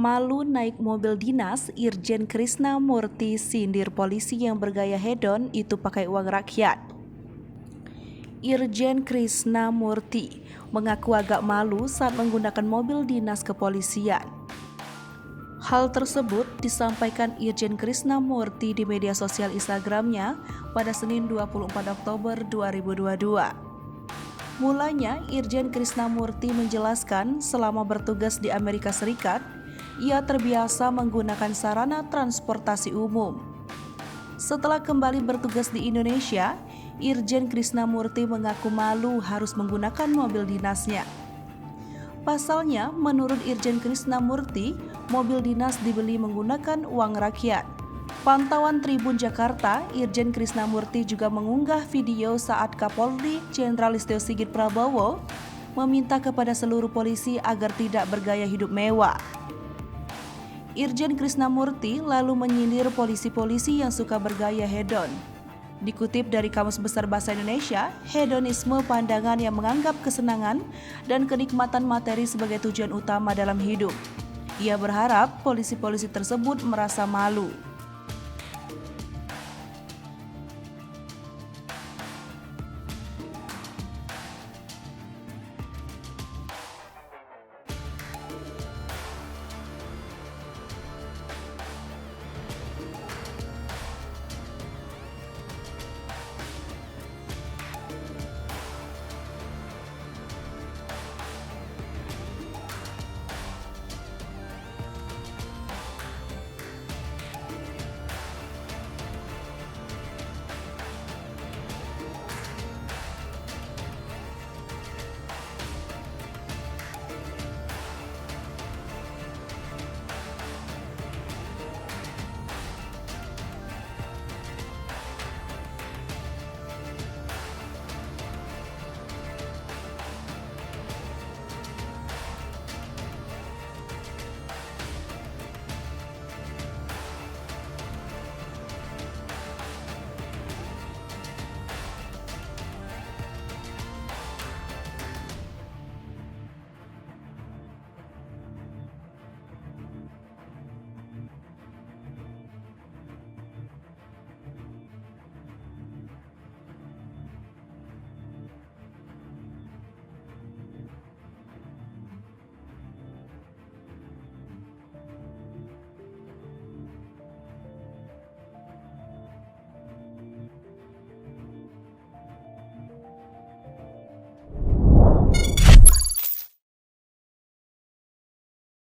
Malu naik mobil dinas, Irjen Krisna Murti sindir polisi yang bergaya hedon itu pakai uang rakyat. Irjen Krisna Murti mengaku agak malu saat menggunakan mobil dinas kepolisian. Hal tersebut disampaikan Irjen Krisna Murti di media sosial Instagramnya pada Senin 24 Oktober 2022. Mulanya, Irjen Krisna Murti menjelaskan selama bertugas di Amerika Serikat, ia terbiasa menggunakan sarana transportasi umum. Setelah kembali bertugas di Indonesia, Irjen Krisna Murti mengaku malu harus menggunakan mobil dinasnya. Pasalnya, menurut Irjen Krisna Murti, mobil dinas dibeli menggunakan uang rakyat. Pantauan Tribun Jakarta, Irjen Krisna Murti juga mengunggah video saat Kapolri Jenderal Listio Sigit Prabowo meminta kepada seluruh polisi agar tidak bergaya hidup mewah. Irjen Krisna Murti lalu menyindir polisi-polisi yang suka bergaya hedon. Dikutip dari Kamus Besar Bahasa Indonesia, hedonisme pandangan yang menganggap kesenangan dan kenikmatan materi sebagai tujuan utama dalam hidup. Ia berharap polisi-polisi tersebut merasa malu.